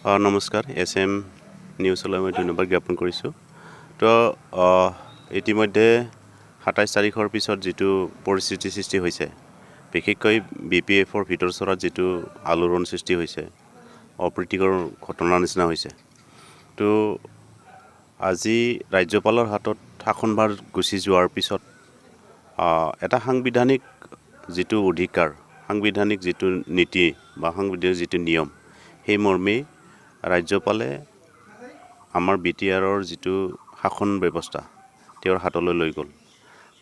নমস্কাৰ SM নিউজলৈ মই ধন্যবাদ জ্ঞাপন কৰিছোঁ। তো ইতিমধ্যে ২৭ তাৰিখৰ পিছত যিটো পৰিস্থিতি সৃষ্টি হৈছে, বিশেষকৈ BPFৰ ভিতৰচৰাত যিটো আলোড়ন সৃষ্টি হৈছে, অপ্ৰীতিকৰ ঘটনাৰ নিচিনা হৈছে। তো আজি ৰাজ্যপালৰ হাতত শাসনভাৰ গুচি যোৱাৰ পিছত এটা সাংবিধানিক যিটো অধিকাৰ, সাংবিধানিক যিটো নীতি বা সাংবিধানিক যিটো নিয়ম, সেই মৰ্মে ৰাজ্যপালে আমাৰ BTRৰ যিটো শাসন ব্যৱস্থা তেওঁৰ হাতলৈ লৈ গ'ল।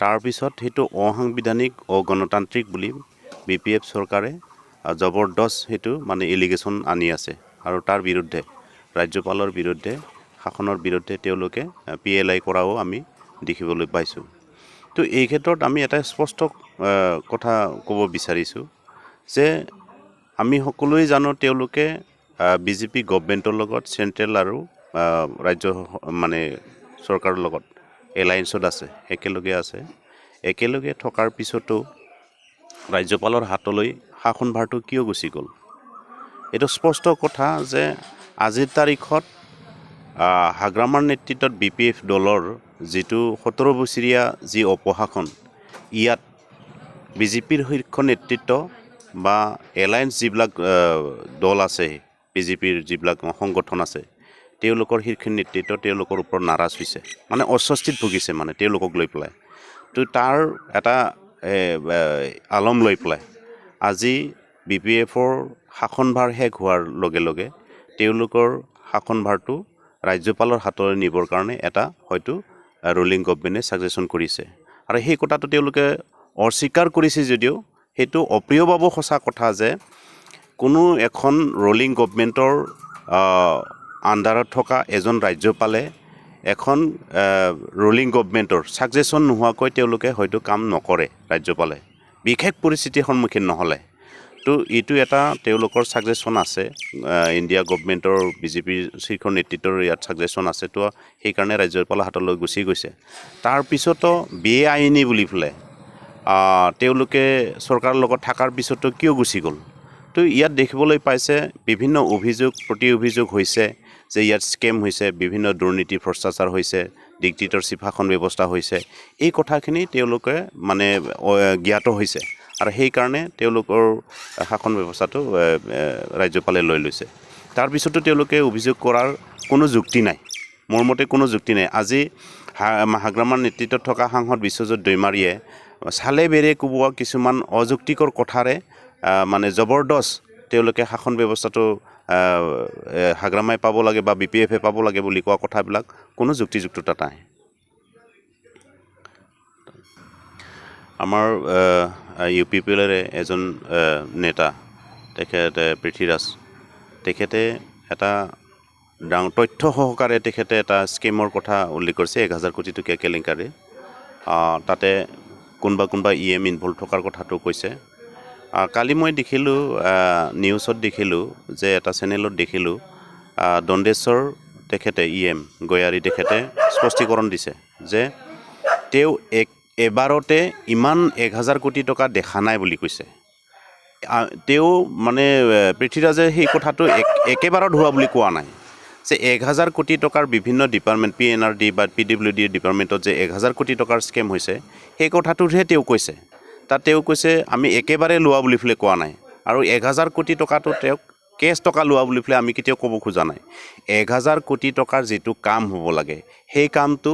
তাৰপিছত সেইটো অসাংবিধানিক অগণতান্ত্ৰিক বুলি BPF চৰকাৰে জবৰদস্ত সেইটো মানে এলিগেশ্যন আনি আছে আৰু তাৰ বিৰুদ্ধে ৰাজ্যপালৰ বিৰুদ্ধে শাসনৰ বিৰুদ্ধে তেওঁলোকে PLI কৰাও আমি দেখিবলৈ পাইছোঁ। তো এই ক্ষেত্ৰত আমি এটা স্পষ্ট কথা ক'ব বিচাৰিছোঁ যে আমি সকলোৱে জানো তেওঁলোকে BJP গভৰ্ণমেণ্টৰ লগত চেণ্ট্ৰেল আৰু ৰাজ্য মানে চৰকাৰৰ লগত এলায়েন্সত আছে, একেলগে আছে। একেলগে থকাৰ পিছতো ৰাজ্যপালৰ হাতলৈ শাসনভাৰটো কিয় গুচি গ'ল? এইটো স্পষ্ট কথা যে আজিৰ তাৰিখত হাগ্ৰামাৰ নেতৃত্বত BPF দলৰ যিটো 17 বছৰীয়া যি অপশাসন, ইয়াত BJPৰ শীৰ্ষ নেতৃত্ব বা এলায়েন্স যিবিলাক দল আছে, BJPৰ যিবিলাক সংগঠন আছে, তেওঁলোকৰ শীৰ্ষ নেতৃত্ব তেওঁলোকৰ ওপৰত নাৰাজ হৈছে, মানে অস্বস্তিত ভুগিছে মানে তেওঁলোকক লৈ পেলাই। তো তাৰ এটা আলম লৈ পেলাই আজি BPFৰ শাসনভাৰ শেষ হোৱাৰ লগে লগে তেওঁলোকৰ শাসনভাৰটো ৰাজ্যপালৰ হাতলৈ নিবৰ কাৰণে এটা হয়তো ৰুলিং গভৰ্ণমেণ্টে ছাজেশ্যন কৰিছে। আৰু সেই কথাটো তেওঁলোকে অস্বীকাৰ কৰিছে যদিও সেইটো অপ্ৰিয়ভাৱে সঁচা কথা যে কোনো এখন ৰুলিং গভৰ্ণমেণ্টৰ আণ্ডাৰত থকা এজন ৰাজ্যপালে এখন ৰুলিং গভৰ্ণমেণ্টৰ ছাজেশ্যন নোহোৱাকৈ তেওঁলোকে হয়তো কাম নকৰে ৰাজ্যপালে, বিশেষ পৰিস্থিতিৰ সন্মুখীন নহ'লে। তো এইটো এটা তেওঁলোকৰ ছাজেশ্যন আছে, ইণ্ডিয়া গভৰ্ণমেণ্টৰ BJP শীৰ্ষ নেতৃত্বৰ ইয়াত ছাজেশ্যন আছে। তো সেইকাৰণে ৰাজ্যপালৰ হাতলৈ গুচি গৈছে। তাৰপিছতো বেআইনী বুলি পেলাই তেওঁলোকে চৰকাৰৰ লগত থকাৰ পিছতো কিয় গুচি গ'ল? তো ইয়াত দেখিবলৈ পাইছে বিভিন্ন অভিযোগ প্ৰতি অভিযোগ হৈছে যে ইয়াত স্কেম হৈছে, বিভিন্ন দুৰ্নীতি ভ্ৰষ্টাচাৰ হৈছে, ডিক্টেটৰশ্বিপ শাসন ব্যৱস্থা হৈছে। এই কথাখিনি তেওঁলোকে মানে জ্ঞাত হৈছে আৰু সেইকাৰণে তেওঁলোকৰ শাসন ব্যৱস্থাটো ৰাজ্যপালে লৈ লৈছে। তাৰপিছতো তেওঁলোকে অভিযোগ কৰাৰ কোনো যুক্তি নাই, মোৰ মতে কোনো যুক্তি নাই। আজি হাগ্ৰামাৰ নেতৃত্বত থকা সাংসদ বিশ্বজিৎ দৈমাৰীয়ে চালে বেৰে কোবোৱা কিছুমান অযুক্তিকৰ কথাৰে মানে জবৰদস্ত তেওঁলোকে শাসন ব্যৱস্থাটো হাগ্ৰামাই পাব লাগে বা BPFে পাব লাগে বুলি কোৱা কথাবিলাক কোনো যুক্তিযুক্ততা নাই। আমাৰ UPPLৰে এজন নেতা তেখেতে পৃথ্বীৰাজ, তেখেতে এটা ডাঙৰ তথ্য সহকাৰে তেখেতে এটা স্কিমৰ কথা উল্লেখ কৰিছে, 1000 কোটি টকীয়া কেলেংকাৰী। তাতে কোনোবা EM ইনভল্ভ থকাৰ কথাটো কৈছে। কালি মই দেখিলোঁ নিউজত দেখিলোঁ যে এটা চেনেলত দেখিলোঁ দণ্ডেশ্বৰ তেখেতে EM গয়াৰী তেখেতে স্পষ্টীকৰণ দিছে যে তেওঁ এবাৰতে ইমান 1000 কোটি টকা দেখা নাই বুলি কৈছে। তেওঁ মানে পৃথ্বীৰাজে সেই কথাটো একেবাৰত হোৱা বুলি কোৱা নাই যে 1000 কোটি টকাৰ বিভিন্ন ডিপাৰ্টমেণ্ট PNRD বা PWD ডিপাৰ্টমেণ্টত যে 1000 কোটি টকাৰ স্কেম হৈছে সেই কথাটোহে তেওঁ কৈছে। তাত তেওঁ কৈছে আমি একেবাৰে লোৱা বুলি পেলাই কোৱা নাই আৰু 1000 কোটি টকাটো তেওঁক কেছ টকা লোৱা বুলি পেলাই আমি কেতিয়াও ক'ব খোজা নাই। 1000 কোটি টকাৰ যিটো কাম হ'ব লাগে সেই কামটো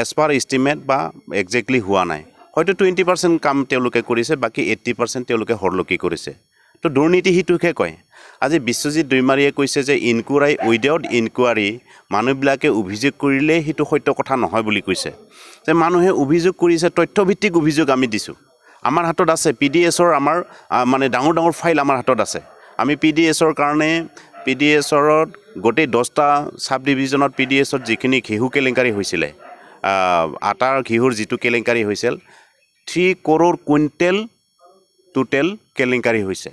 এজ পাৰ এষ্টিমেট বা একজেক্টলি হোৱা নাই। হয়তো 20% কাম তেওঁলোকে কৰিছে, বাকী 80% তেওঁলোকে হৰলকি কৰিছে। তো দুৰ্নীতি সেইটোকে কয়। আজি বিশ্বজিৎ দৈমাৰীয়ে কৈছে যে ইনকুৱাৰী উইদাউট ইনকুৱাৰী মানুহবিলাকে অভিযোগ কৰিলে সেইটো সত্য কথা নহয় বুলি কৈছে। যে মানুহে অভিযোগ কৰিছে, তথ্যভিত্তিক অভিযোগ আমি দিছোঁ, আমাৰ হাতত আছে। PDSৰ আমাৰ মানে ডাঙৰ ফাইল আমাৰ হাতত আছে। আমি PDSৰ কাৰণে PDSৰত গোটেই 10টা চাব ডিভিজনত PDSত যিখিনি ঘেঁহু কেলেংকাৰী হৈছিলে, আটাৰ ঘেঁহুৰ যিটো কেলেংকাৰী হৈছিল, 3 কৰোৰ কুইণ্টেল টোটেল কেলেংকাৰী হৈছে।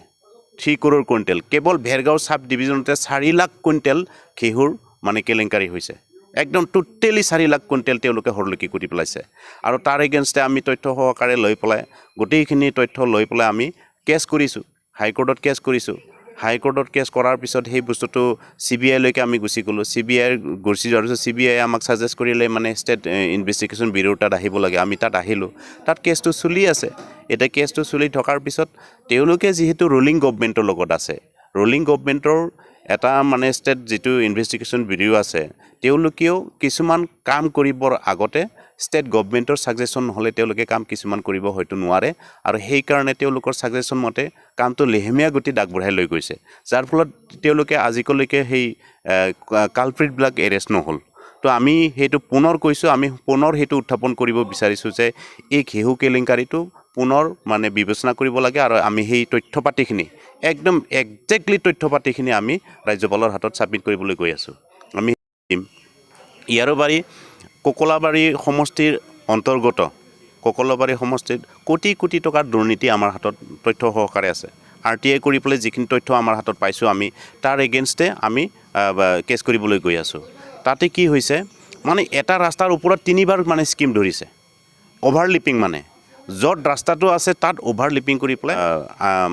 3 কৰোৰ কুইণ্টেল কেৱল ভেৰগাঁও চাব ডিভিজনতে 4 লাখ কুইণ্টেল ঘেঁহুৰ মানে কেলেংকাৰী হৈছে। একদম টোটেলি 4 লাখ কুইণ্টেল তেওঁলোকে হৰলকি কৰি পেলাইছে। আৰু তাৰ এগেইনষ্টে আমি তথ্য সহকাৰে লৈ পেলাই গোটেইখিনি তথ্য লৈ পেলাই আমি কেছ কৰিছোঁ, হাইকোৰ্টত কেছ কৰিছোঁ। হাইকোৰ্টত কেছ কৰাৰ পিছত সেই বস্তুটো CBI লৈকে আমি গুচি গ'লোঁ CBI গুচি যোৱাৰ পিছত CBI আমাক ছাজেষ্ট কৰিলে মানে ষ্টেট ইনভেষ্টিগেশ্যন ব্যুৰ তাত আহিব লাগে আমি তাত আহিলোঁ তাত কেছটো চলি আছে এতিয়া কেছটো চলি থকাৰ পিছত তেওঁলোকে যিহেতু ৰুলিং গভমেণ্টৰ লগত আছে ৰুলিং গভমেণ্টৰ এটা মানে ষ্টেট যিটো ইনভেষ্টিগেশ্যন ব্যুৰ আছে তেওঁলোকেও কিছুমান কাম কৰিবৰ আগতে ষ্টেট গভমেণ্টৰ ছাজেশ্যন নহ'লে তেওঁলোকে কাম কিছুমান কৰিব হয়তো নোৱাৰে আৰু সেইকাৰণে তেওঁলোকৰ ছাজেশ্যন মতে কামটো লেহেমীয়া গতিত আগবঢ়াই লৈ গৈছে যাৰ ফলত তেওঁলোকে আজিলৈকে সেই কালপ্ৰিটবিলাক এৰেষ্ট নহ'ল তো আমি সেইটো পুনৰ কৈছোঁ আমি পুনৰ সেইটো উত্থাপন কৰিব বিচাৰিছোঁ যে এই ঘেহু কেলেংকাৰীটো পুনৰ মানে বিবেচনা কৰিব লাগে আৰু আমি সেই তথ্য পাতিখিনি একদম একজেক্টলি তথ্য পাতিখিনি আমি ৰাজ্যপালৰ হাতত ছাবমিট কৰিবলৈ গৈ আছোঁ আমি ইয়াৰো বাৰী ককলাবাৰী সমষ্টিৰ অন্তৰ্গত ককলাবাৰী সমষ্টিত কোটি কোটি টকাৰ দুৰ্নীতি আমাৰ হাতত তথ্য সহকাৰে আছে RTI কৰি পেলাই যিখিনি তথ্য আমাৰ হাতত পাইছোঁ আমি তাৰ এগেইনষ্টে আমি কেছ কৰিবলৈ গৈ আছোঁ তাতে কি হৈছে মানে এটা ৰাস্তাৰ ওপৰত 3বাৰ মানে স্কিম ধৰিছে অভাৰলিপিং মানে য'ত ৰাস্তাটো আছে তাত অভাৰলিপিং কৰি পেলাই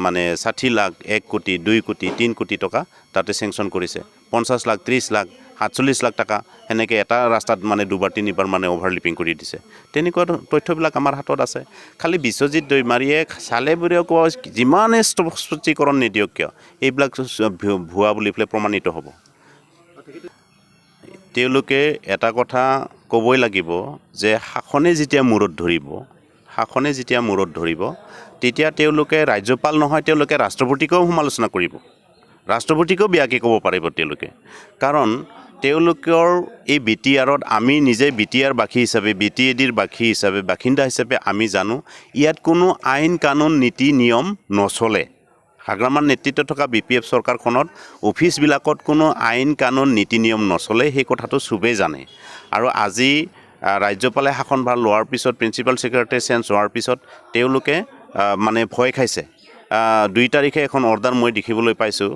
মানে 60 লাখ 1 কোটি 2 কোটি 3 কোটি টকা তাতে চেংচন কৰিছে 50 লাখ 30 লাখ 47 লাখ টকা সেনেকৈ এটা ৰাস্তাত মানে 2বাৰ 3বাৰ মানে অভাৰলিপিং কৰি দিছে তেনেকুৱা তথ্যবিলাক আমাৰ হাতত আছে খালি বিশ্বজিৎ দৈমাৰীয়ে চালে বুলিও কয় যিমানে স্পষ্টীকৰণ নিদিয়ক কিয় এইবিলাক ভুৱা বুলি পেলাই প্ৰমাণিত হ'ব তেওঁলোকে এটা কথা ক'বই লাগিব যে শাসনে যেতিয়া মূৰত ধৰিব তেতিয়া তেওঁলোকে ৰাজ্যপাল নহয় তেওঁলোকে ৰাষ্ট্ৰপতিকেও সমালোচনা কৰিব ৰাষ্ট্ৰপতিকেও বেয়াকৈ ক'ব পাৰিব তেওঁলোকে কাৰণ তেওঁলোকৰ এই BTRত আমি নিজে BTR বাসী হিচাপে BTADৰ বাসিন্দা হিচাপে আমি জানো ইয়াত কোনো আইন কানুন নীতি নিয়ম নচলে হাগ্ৰামান নেতৃত্বত থকা BPF চৰকাৰখনত অফিচবিলাকত কোনো আইন কানুন নীতি নিয়ম নচলে সেই কথাটো চবেই জানে আৰু আজি ৰাজ্যপালে শাসনভাৰ লোৱাৰ পিছত প্ৰিন্সিপাল ছেক্ৰেটাৰী চেঞ্জ হোৱাৰ পিছত তেওঁলোকে মানে ভয় খাইছে 2 তাৰিখে এখন অৰ্ডাৰ মই দেখিবলৈ পাইছোঁ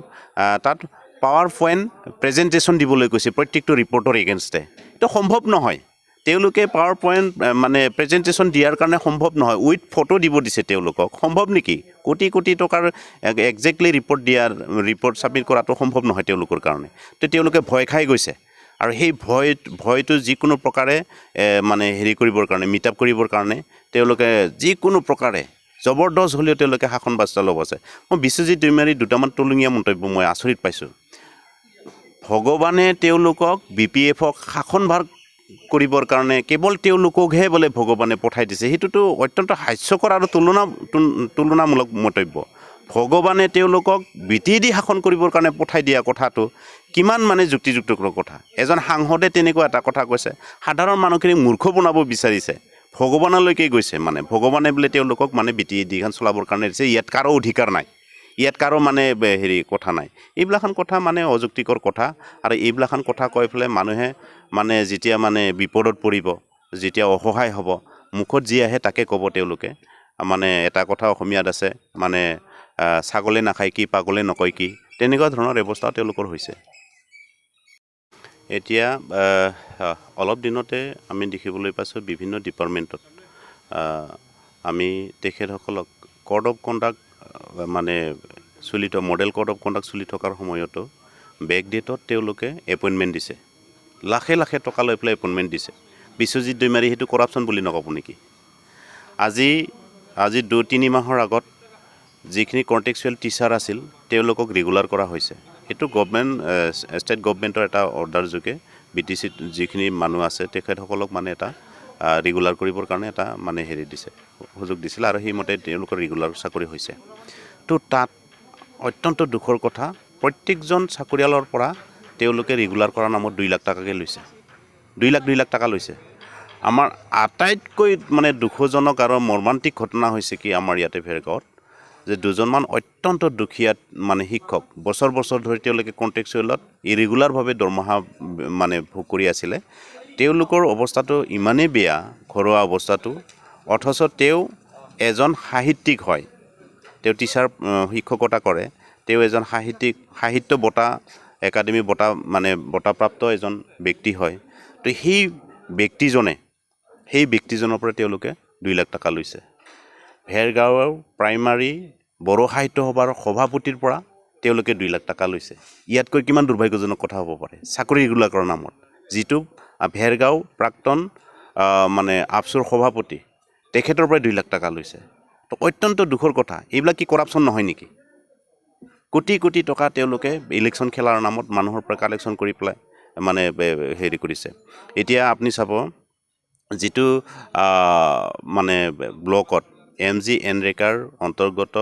তাত পাৱাৰ পইণ্ট প্ৰেজেণ্টেশ্যন দিবলৈ কৈছে প্ৰত্যেকটো ৰিপৰ্টৰ এগেইনষ্টে এইটো সম্ভৱ নহয় তেওঁলোকে পাৱাৰ পইণ্ট মানে প্ৰেজেণ্টেশ্যন দিয়াৰ কাৰণে সম্ভৱ নহয় উইথ ফটো দিব দিছে তেওঁলোকক সম্ভৱ নেকি কোটি কোটি টকাৰ একজেক্টলি ৰিপৰ্ট ছাবমিট কৰাটো সম্ভৱ নহয় তেওঁলোকৰ কাৰণে তো তেওঁলোকে ভয় খাই গৈছে আৰু সেই ভয়টো যিকোনো প্ৰকাৰে মানে হেৰি কৰিবৰ কাৰণে মিট আপ কৰিবৰ কাৰণে তেওঁলোকে যিকোনো প্ৰকাৰে জবৰদস্ত হ'লেও তেওঁলোকে শাসন বাস্তা ল'ব আছে মই বিশ্বজিৎ দৈমাৰীৰ দুটামান টলঙীয়া মন্তব্য মই আচৰিত পাইছোঁ ভগৱানে তেওঁলোকক BPFক শাসনভাৰ কৰিবৰ কাৰণে কেৱল তেওঁলোককহে বোলে ভগৱানে পঠাই দিছে সেইটোতো অত্যন্ত হাস্যকৰ আৰু তুলনামূলক মন্তব্য ভগৱানে তেওঁলোকক BTAD শাসন কৰিবৰ কাৰণে পঠাই দিয়া কথাটো কিমান মানে যুক্তিযুক্ত কথা এজন সাংসদে তেনেকুৱা এটা কথা কৈছে সাধাৰণ মানুহখিনিক মূৰ্খ বনাব বিচাৰিছে ভগৱানলৈকে গৈছে মানে ভগৱানে বোলে তেওঁলোকক মানে BTADখন চলাবৰ কাৰণে দিছে ইয়াত কাৰো অধিকাৰ নাই ইয়াত কাৰো মানে হেৰি কথা নাই এইবিলাখান কথা মানে অযুক্তিকৰ কথা আৰু এইবিলাখান কথা কৈ পেলাই মানুহে মানে যেতিয়া মানে বিপদত পৰিব যেতিয়া অসহায় হ'ব মুখত যি আহে তাকে ক'ব তেওঁলোকে মানে এটা কথা অসমীয়াত আছে মানে ছাগলে নাখায় কি পাগলে নকয় কি তেনেকুৱা ধৰণৰ ব্যৱস্থা তেওঁলোকৰ হৈছে এতিয়া অলপ দিনতে আমি দেখিবলৈ পাইছোঁ বিভিন্ন ডিপাৰ্টমেণ্টত আমি তেখেতসকলক কোড অফ কণ্ডাক্ট মানে মডেল কোড অফ কণ্ডাক্ট চলি থকাৰ সময়তো বেক ডেটত তেওঁলোকে এপইণ্টমেণ্ট দিছে লাখে লাখে টকা লৈ পেলাই এপইণ্টমেণ্ট দিছে বিশ্বজিৎ দৈমাৰী সেইটো কৰাপশ্যন বুলি নক'ব নেকি আজি 2-3 মাহৰ আগত যিখিনি কণ্টেক্সুৱেল টিচাৰ আছিল তেওঁলোকক ৰেগুলাৰ কৰা হৈছে এইটো ষ্টেট গভমেণ্টৰ এটা অৰ্ডাৰ যোগে BTCত যিখিনি মানুহ আছে তেখেতসকলক মানে এটা ৰেগুলাৰ কৰিবৰ কাৰণে এটা মানে হেৰি দিছে সুযোগ দিছিল আৰু সেইমতে তেওঁলোকৰ ৰেগুলাৰ চাকৰি হৈছে তো তাত অত্যন্ত দুখৰ কথা প্ৰত্যেকজন চাকৰিয়ালৰ পৰা তেওঁলোকে ৰেগুলাৰ কৰাৰ নামত 2 লাখ টকাকৈ লৈছে 2 লাখ টকা লৈছে আমাৰ আটাইতকৈ মানে দুখজনক আৰু মৰ্মান্তিক ঘটনা হৈছে কি আমাৰ ইয়াতে ভেৰগাঁৱত যে দুজনমান অত্যন্ত দুখীয়া মানে শিক্ষক বছৰ ধৰি তেওঁলোকে কণ্ট্ৰেকচুৱেলত ইৰেগুলাৰভাৱে দৰমহা মানে ভোগ কৰি আছিলে তেওঁলোকৰ অৱস্থাটো ইমানেই বেয়া ঘৰুৱা অৱস্থাটো অথচ তেওঁ এজন সাহিত্যিক হয় তেওঁ টিচাৰ শিক্ষকতা কৰে তেওঁ এজন সাহিত্য বঁটা একাডেমি বঁটা মানে বঁটাপ্ৰাপ্ত এজন ব্যক্তি হয় তো সেই ব্যক্তিজনৰ পৰা তেওঁলোকে 2 লাখ টকা লৈছে ভেৰগাঁৱৰ প্ৰাইমাৰী বড়ো সাহিত্য সভাৰ সভাপতিৰ পৰা তেওঁলোকে 2 লাখ টকা লৈছে ইয়াতকৈ কিমান দুৰ্ভাগ্যজনক কথা হ'ব পাৰে চাকৰি ৰেগুলাৰ কৰাৰ নামত যিটো ভেৰগাঁও প্ৰাক্তন মানে আপচুৰ সভাপতি তেখেতৰ পৰা 2 লাখ টকা লৈছে তো অত্যন্ত দুখৰ কথা এইবিলাক কি কৰাপশ্যন নহয় নেকি কোটি কোটি টকা তেওঁলোকে ইলেকশ্যন খেলাৰ নামত মানুহৰ পৰা কালেকশ্যন কৰি পেলাই মানে হেৰি কৰিছে এতিয়া আপুনি চাব যিটো মানে ব্লকত MG এনৰেকাৰ অন্তৰ্গত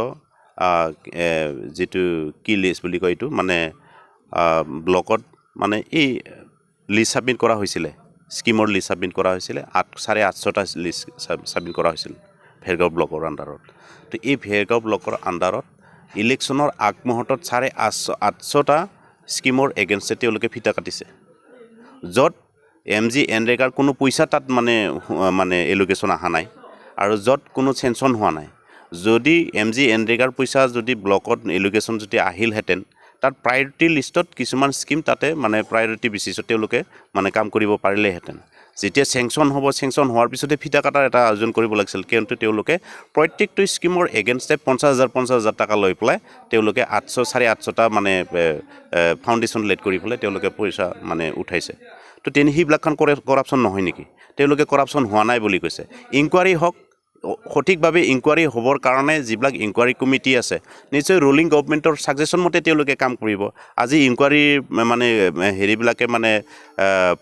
যিটো কি লিষ্ট বুলি কয় এইটো মানে ব্লকত মানে এই লিষ্ট ছাবমিট কৰা হৈছিলে স্কিমৰ লিষ্ট ছাবমিট কৰা হৈছিলে 850টা লিষ্ট ছাবমিট কৰা হৈছিল ভেৰগাঁও ব্লকৰ আণ্ডাৰত তো এই ভেৰগাঁও ব্লকৰ আণ্ডাৰত ইলেকশ্যনৰ আগমুহূৰ্তত 850টা স্কিমৰ এগেইনষ্টে তেওঁলোকে ফিটা কাটিছে য'ত MG এনৰেকাৰ কোনো পইচা তাত মানে এলোকেশ্যন অহা নাই আৰু য'ত কোনো চেনশ্যন হোৱা নাই যদি MG এনৰেকাৰ পইচা যদি ব্লকত এলোকেশ্যন যদি আহিলহেঁতেন তাত প্ৰায়ৰিটি লিষ্টত কিছুমান স্কিম তাতে মানে প্ৰায়ৰিটি বেচিছত তেওঁলোকে মানে কাম কৰিব পাৰিলেহেঁতেন যেতিয়া চেংচন হ'ব চেংচন হোৱাৰ পিছতে ফিটা কাটাৰ এটা আয়োজন কৰিব লাগিছিল কিন্তু তেওঁলোকে প্ৰত্যেকটো স্কিমৰ এগেইনষ্টে 50,000 টকা লৈ পেলাই তেওঁলোকে 850টা মানে ফাউণ্ডেশ্যন লেট কৰি পেলাই তেওঁলোকে পইচা মানে উঠাইছে তো সেইবিলাকখন কৰাপশ্যন নহয় নেকি তেওঁলোকে কৰাপশ্যন হোৱা নাই বুলি কৈছে ইনকুৱাৰী হওক সঠিকভাৱে ইনকুৱাৰী হ'বৰ কাৰণে যিবিলাক ইনকুৱাৰী কমিটি আছে নিশ্চয় ৰুলিং গভৰ্ণমেণ্টৰ ছাজেশ্যন মতে তেওঁলোকে কাম কৰিব আজি ইনকুৱাৰী মানে হেৰিবিলাকে মানে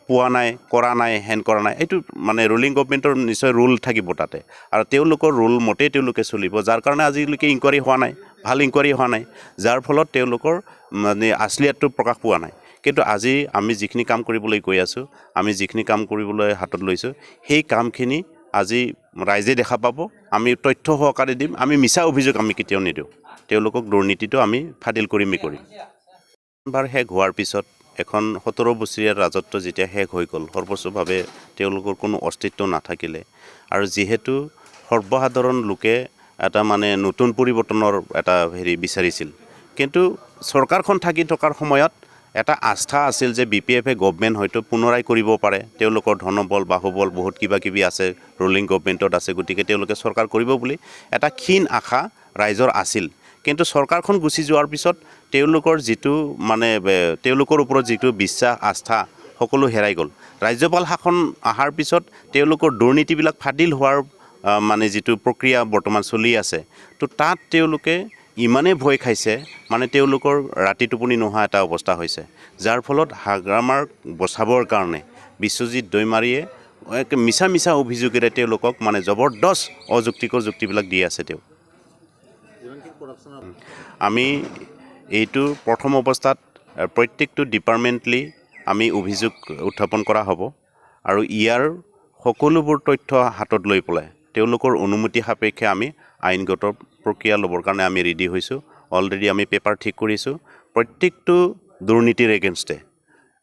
পোৱা নাই কৰা নাই হেন কৰা নাই এইটো মানে ৰুলিং গভৰ্ণমেণ্টৰ নিশ্চয় ৰুল থাকিব তাতে আৰু তেওঁলোকৰ ৰুল মতেই তেওঁলোকে চলিব যাৰ কাৰণে আজিলৈকে ইনকুৱাৰী হোৱা নাই ভাল ইনকুৱাৰী হোৱা নাই যাৰ ফলত তেওঁলোকৰ মানে আছলিয়াতটো প্ৰকাশ পোৱা নাই কিন্তু আজি আমি যিখিনি কাম কৰিবলৈ গৈ আছোঁ আমি যিখিনি কাম কৰিবলৈ হাতত লৈছোঁ সেই কামখিনি আজি ৰাইজে দেখা পাব আমি তথ্য সহকাৰে দিম আমি মিছা অভিযোগ আমি কেতিয়াও নিদিওঁ তেওঁলোকক দুৰ্নীতিটো আমি ফাদিল কৰিম বাৰ শেষ হোৱাৰ পিছত এখন 17 বছৰীয়া ৰাজত্ব যেতিয়া শেষ হৈ গ'ল সৰ্বোচ্চভাৱে তেওঁলোকৰ কোনো অস্তিত্ব নাথাকিলে আৰু যিহেতু সৰ্বসাধাৰণ লোকে এটা মানে নতুন পৰিৱৰ্তনৰ এটা হেৰি বিচাৰিছিল কিন্তু চৰকাৰখন থাকি থকাৰ সময়ত এটা আস্থা আছিল যে BPF-এ গভৰ্ণমেণ্ট হয়তো পুনৰাই কৰিব পাৰে তেওঁলোকৰ ধনবল বাহুবল বহুত কিবা কিবি আছে ৰুলিং গভৰ্ণমেণ্টত আছে গতিকে তেওঁলোকে চৰকাৰ কৰিব বুলি এটা ক্ষীণ আশা ৰাইজৰ আছিল কিন্তু চৰকাৰখন গুচি যোৱাৰ পিছত তেওঁলোকৰ যিটো মানে তেওঁলোকৰ ওপৰত যিটো বিশ্বাস আস্থা সকলো হেৰাই গ'ল ৰাজ্যপাল শাসন অহাৰ পিছত তেওঁলোকৰ দুৰ্নীতিবিলাক ফাদিল হোৱাৰ মানে যিটো প্ৰক্ৰিয়া বৰ্তমান চলি আছে তো তাত তেওঁলোকে ইমানে ভয় খাইছে মানে তেওঁলোকৰ ৰাতি টোপনি নোহোৱা এটা অৱস্থা হৈছে যাৰ ফলত হাগ্ৰামাৰ বচাবৰ কাৰণে বিশ্বজিৎ দৈমাৰীয়ে মিছা অভিযোগেৰে তেওঁলোকক মানে জবৰদস্ত অযুক্তিকৰ যুক্তিবিলাক দি আছে তেওঁ আমি এইটো প্ৰথম অৱস্থাত প্ৰত্যেকটো ডিপাৰ্টমেণ্টলি আমি অভিযোগ উত্থাপন কৰা হ'ব আৰু ইয়াৰ সকলোবোৰ তথ্য হাতত লৈ পেলাই তেওঁলোকৰ অনুমতি সাপেক্ষে আমি আইনগত প্ৰক্ৰিয়া ল'বৰ কাৰণে আমি ৰেডি হৈছোঁ অলৰেডি আমি পেপাৰ ঠিক কৰিছোঁ প্ৰত্যেকটো দুৰ্নীতিৰ এগেইনষ্টে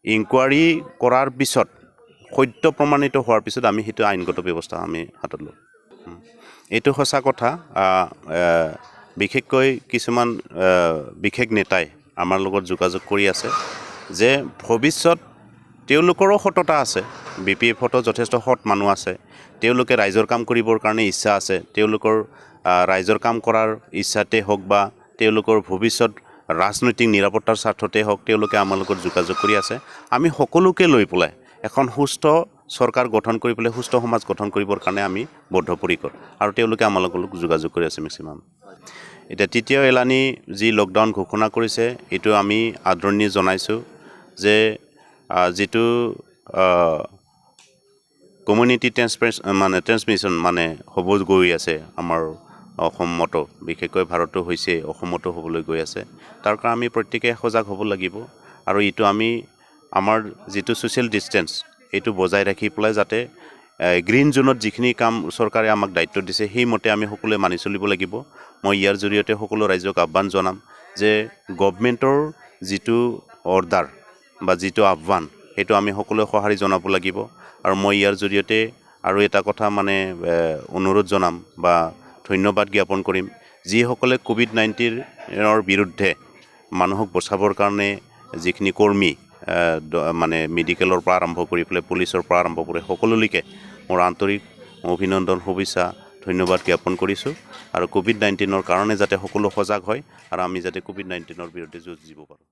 ইনকুৱাৰী কৰাৰ পিছত সত্য প্ৰমাণিত হোৱাৰ পিছত আমি সেইটো আইনগত ব্যৱস্থা আমি হাতত লওঁ এইটো সঁচা কথা বিশেষকৈ কিছুমান বিশেষ নেতাই আমাৰ লগত যোগাযোগ কৰি আছে যে ভৱিষ্যত তেওঁলোকৰো সততা আছে BPF-তো যথেষ্ট সৎ মানুহ আছে তেওঁলোকে ৰাইজৰ কাম কৰিবৰ কাৰণে ইচ্ছা আছে তেওঁলোকৰ ৰাইজৰ কাম কৰাৰ ইচ্ছাতে হওক বা তেওঁলোকৰ ভৱিষ্যত ৰাজনৈতিক নিৰাপত্তাৰ স্বাৰ্থতে হওক তেওঁলোকে আমাৰ লগত যোগাযোগ কৰি আছে আমি সকলোকে লৈ পেলাই এখন সুস্থ চৰকাৰ গঠন কৰি পেলাই সুস্থ সমাজ গঠন কৰিবৰ কাৰণে আমি বদ্ধপৰিকৰ আৰু তেওঁলোকে আমাৰ লগত যোগাযোগ কৰি আছে মেক্সিমাম এতিয়া তৃতীয় এলানি যি লকডাউন ঘোষণা কৰিছে এইটো আমি আদৰণি জনাইছোঁ যে যিটো কমিউনিটি ট্ৰেন্সমিশ্যন মানে হ'ব গৈ আছে আমাৰ অসমতো বিশেষকৈ ভাৰতো হৈছে অসমতো হ'বলৈ গৈ আছে তাৰ কাৰণে আমি প্ৰত্যেকে সজাগ হ'ব লাগিব আৰু এইটো আমি আমাৰ যিটো ছ'চিয়েল ডিষ্টেঞ্চ এইটো বজাই ৰাখি পেলাই যাতে গ্ৰীণ জোনত যিখিনি কাম চৰকাৰে আমাক দায়িত্ব দিছে সেইমতে আমি সকলোৱে মানি চলিব লাগিব মই ইয়াৰ জৰিয়তে সকলো ৰাইজক আহ্বান জনাম যে গভৰ্ণমেণ্টৰ যিটো অৰ্ডাৰ বা যিটো আহ্বান সেইটো আমি সকলোৱে সঁহাৰি জনাব লাগিব আৰু মই ইয়াৰ জৰিয়তে আৰু এটা কথা মানে অনুৰোধ জনাম বা ধন্যবাদ জ্ঞাপন কৰিম যিসকলে COVID-19-ৰ বিৰুদ্ধে মানুহক বচাবৰ কাৰণে যিখিনি কৰ্মী মানে মেডিকেলৰ পৰা আৰম্ভ কৰি পেলাই পুলিচৰ পৰা আৰম্ভ কৰি সকলোলৈকে মোৰ আন্তৰিক অভিনন্দন শুভেচ্ছা ধন্যবাদ জ্ঞাপন কৰিছোঁ আৰু কোভিড-19ৰ কাৰণে যাতে সকলো সজাগ হয় আৰু আমি যাতে কোভিড-19ৰ বিৰুদ্ধে যুঁজ দিব পাৰোঁ।